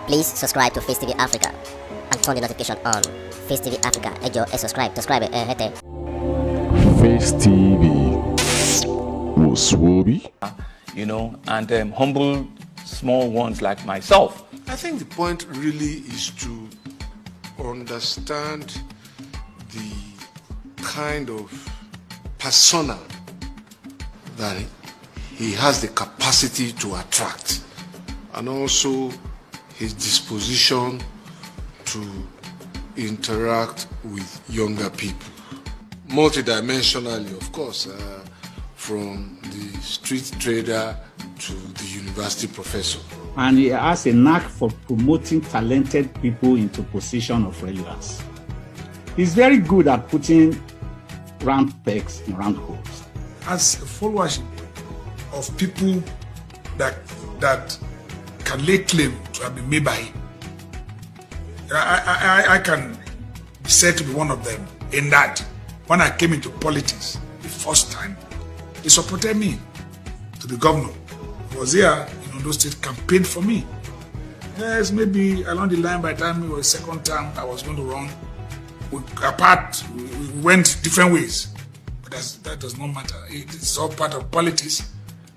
Please subscribe to Face TV Africa and turn the notification on. Face TV Africa, ẹ jọ̀ọ́ ẹ subscribe, hete. Face TV was Swoby. And humble small ones like myself. I think the point really is to understand the kind of persona that he has the capacity to attract, and also his disposition to interact with younger people. Multidimensionally, of course, from the street trader to the university professor. And he has a knack for promoting talented people into position of relevance. He's very good at putting round pegs in round holes. As a followership of people that can lay claim to have been made by him, I can be said to be one of them in that when I came into politics the first time, he supported me to the governor. He was here in Ondo State, campaigned for me. Yes, maybe along the line, by the time it was second term I was going to run, we went different ways. But that does not matter. It's all part of politics.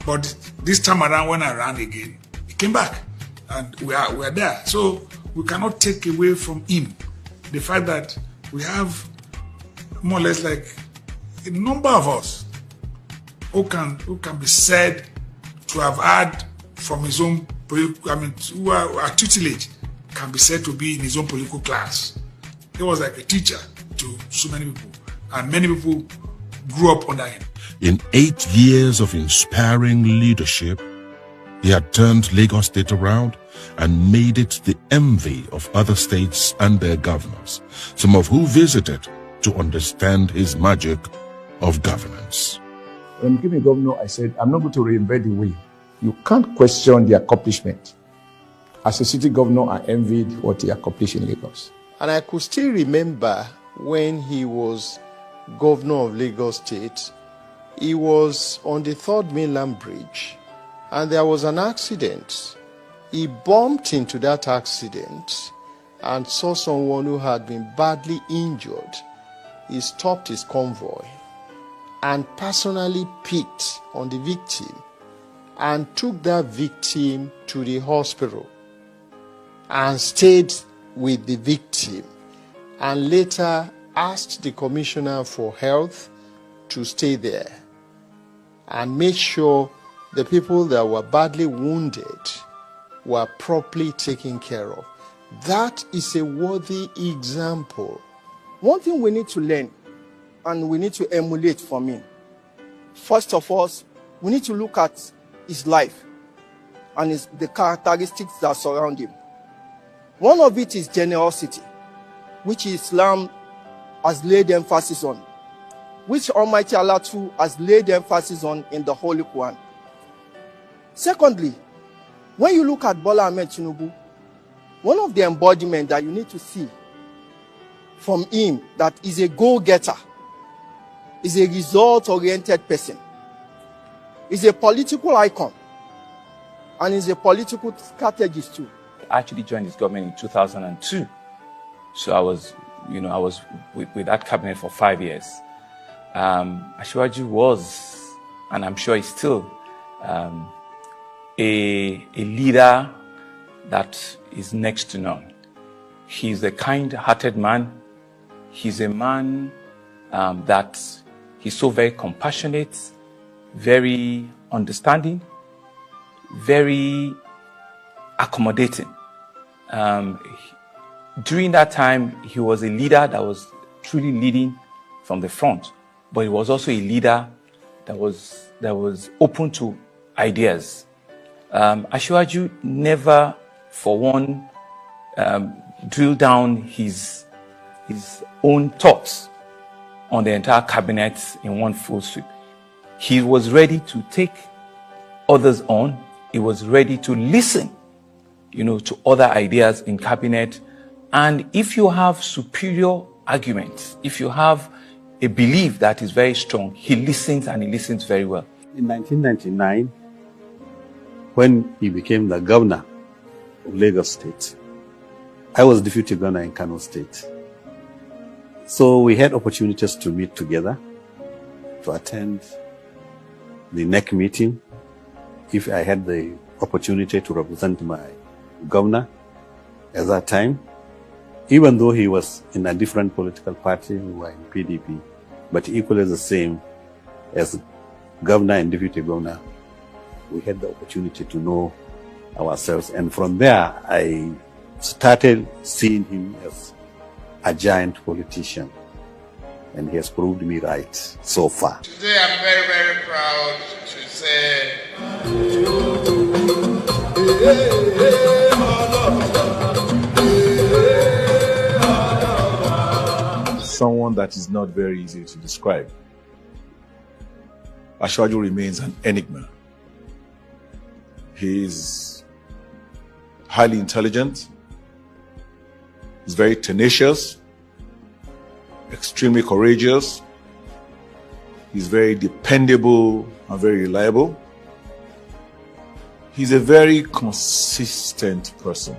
But this time around, when I ran again, he came back, and we are there. So we cannot take away from him the fact that we have more or less like a number of us who can be said to have had from his own, who are tutelage, can be said to be in his own political class. He was like a teacher to so many people, and many people grew up under him. In 8 years of inspiring leadership, he had turned Lagos State around and made it the envy of other states and their governors, some of who visited to understand his magic of governance. When he became a governor, I said, I'm not going to reinvent the wheel. You can't question the accomplishment. As a city governor, I envied what he accomplished in Lagos. And I could still remember when he was governor of Lagos State, he was on the 3rd Mainland Bridge, and there was an accident. He bumped into that accident and saw someone who had been badly injured. He stopped his convoy and personally picked on the victim and took that victim to the hospital and stayed with the victim, and later asked the Commissioner for Health to stay there and make sure the people that were badly wounded were properly taken care of. That is a worthy example. One thing we need to learn and we need to emulate from him. First of all, we need to look at his life and the characteristics that surround him. One of it is generosity, which Islam has laid emphasis on, which Almighty Allah too has laid emphasis on in the Holy Quran. Secondly, when you look at Bola Tinubu, one of the embodiments that you need to see from him that is a go-getter, is a result-oriented person, is a political icon, and is a political strategist too. I actually joined his government in 2002. So I was with that cabinet for 5 years. Asiwaju was, and I'm sure he's still, a leader that is next to none. He's a kind-hearted man. He's a man that he's so very compassionate, very understanding, very accommodating. During that time, he was a leader that was truly leading from the front, but he was also a leader that was open to ideas. Asiwaju never, for one, drilled down his own thoughts on the entire cabinet in one full sweep. He was ready to take others on. He was ready to listen, to other ideas in cabinet. And if you have superior arguments, if you have a belief that is very strong, he listens, and he listens very well. In 1999, when he became the governor of Lagos State. I was Deputy Governor in Kano State. So we had opportunities to meet together, to attend the NEC meeting. If I had the opportunity to represent my governor at that time, even though he was in a different political party, we were in PDP, but equally the same as governor and deputy governor, we had the opportunity to know ourselves. And from there, I started seeing him as a giant politician. And he has proved me right so far. Today I'm very, very proud to say someone that is not very easy to describe. Ashwaju remains an enigma. He is highly intelligent, he's very tenacious, extremely courageous, he's very dependable and very reliable. He's a very consistent person.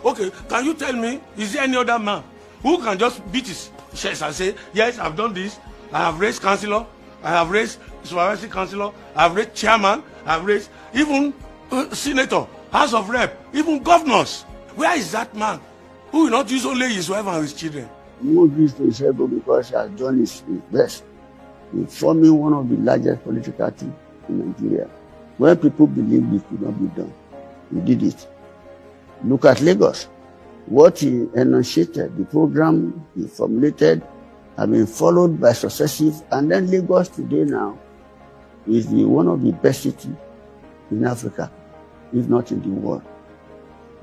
Okay, can you tell me, is there any other man who can just beat his chest and say, yes, I've done this, I have raised councillor, I have raised supervisory councillor, I have raised chairman, I have raised even senator, house of rep, even governors. Where is that man who will not use only his wife and his children? Move this to his elbow because he has done his best in forming one of the largest political teams in Nigeria. When people believed it could not be done, he did it. Look at Lagos. What he enunciated, the program he formulated, have been followed by successive, and then Lagos today now is one of the best cities in Africa, if not in the world.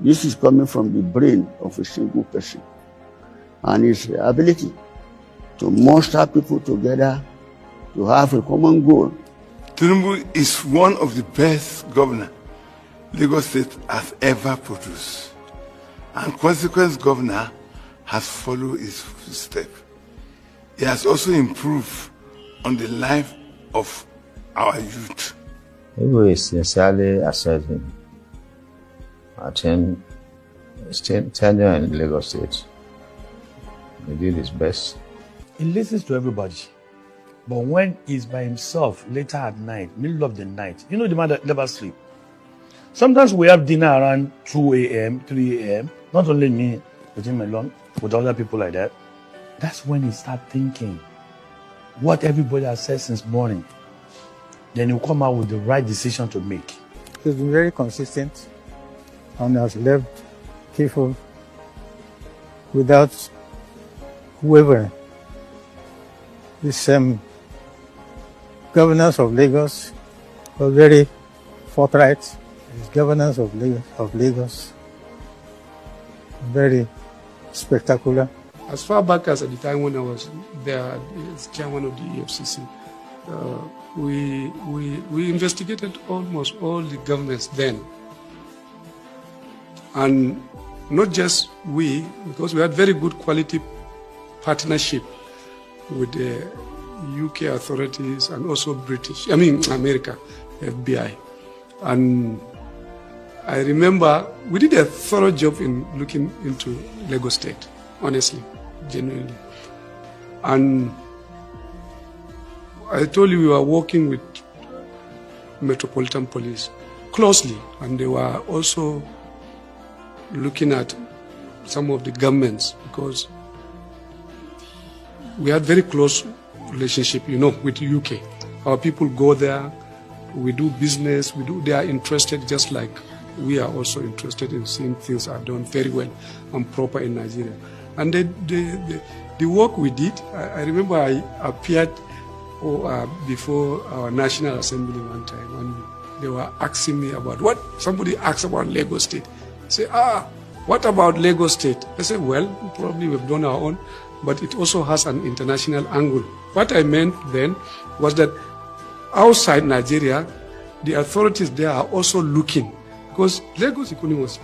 This is coming from the brain of a single person and his ability to muster people together to have a common goal. Tinubu is one of the best governors Lagos State has ever produced. And consequent governor has followed his footsteps. He has also improved on the life of our youth. We sincerely assess him. I think his tenure in Lagos State, he did his best. He listens to everybody. But when he's by himself, later at night, middle of the night, you know the man that never sleep. Sometimes we have dinner around 2 a.m., 3 a.m. Not only me, with him alone, with other people like that. That's when he start thinking what everybody has said since morning. Then he'll come out with the right decision to make. He's been very consistent and has left people without wavering. This governance of Lagos was very forthright. His governance of Lagos very spectacular. As far back as at the time when I was there as chairman of the EFCC, we investigated almost all the governments then. And not just we, because we had very good quality partnership with the UK authorities and also America, FBI. And I remember we did a thorough job in looking into Lagos State, honestly, genuinely. And I told you we were working with Metropolitan Police closely, and they were also looking at some of the governments because we had very close relationship, with the UK. Our people go there, we do business, they are interested just like we are also interested in seeing things are done very well and proper in Nigeria. And the work we did, I remember I appeared before our National Assembly one time, and they were asking me about somebody asked about Lagos State. Say, what about Lagos State? I said, well, probably we've done our own, but it also has an international angle. What I meant then was that outside Nigeria, the authorities there are also looking, because Lagos economy was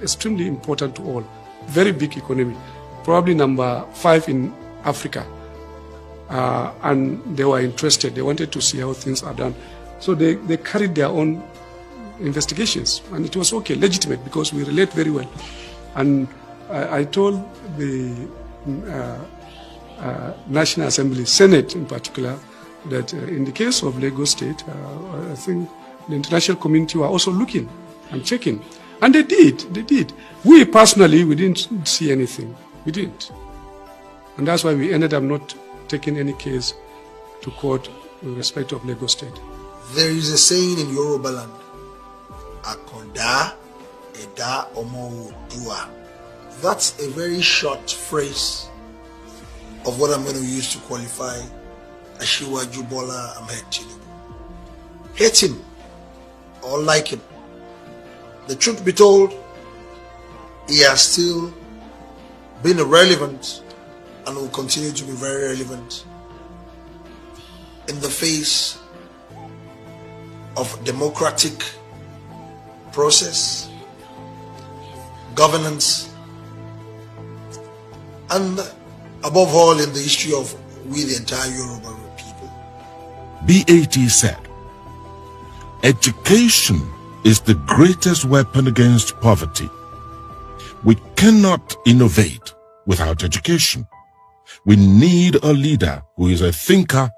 extremely important to all, very big economy, probably number 5 in Africa. And they were interested, they wanted to see how things are done. So they carried their own investigations, and it was okay, legitimate, because we relate very well. And I told the National Assembly, Senate in particular, that in the case of Lagos State, I think the international community were also looking and checking. And they did. We personally, we didn't see anything. We didn't. And that's why we ended up not taking any case to court with respect of Lagos State. There is a saying in Yoruba land, Akonda Eda Omo Dua. That's a very short phrase of what I'm going to use to qualify Asiwaju Bola Tinubu. Hate him or like him. The truth be told, he has still been relevant and will continue to be very relevant in the face of democratic process, governance, and above all in the history of we the entire Yoruba people. BAT said, education is the greatest weapon against poverty. We cannot innovate without education. We need a leader who is a thinker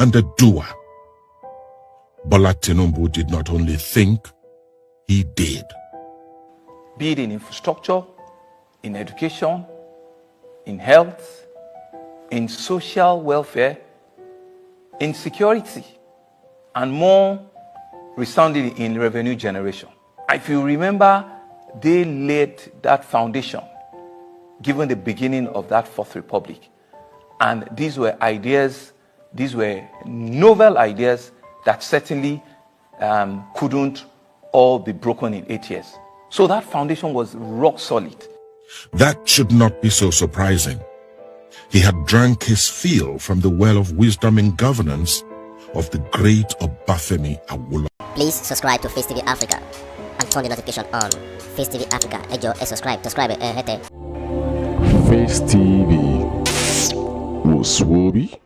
and a doer. Bola Tinubu did not only think, he did. Be it in infrastructure, in education, in health, in social welfare, in security, and more resounding in revenue generation. If you remember, they laid that foundation given the beginning of that Fourth Republic. And these were ideas, these were novel ideas that certainly couldn't all be broken in 8 years. So that foundation was rock solid. That should not be so surprising. He had drank his fill from the well of wisdom and governance of the great Obafemi Awolowo. Please subscribe to Face TV Africa and turn the notification on. Face TV Africa, subscribe. Face TV was Swoby.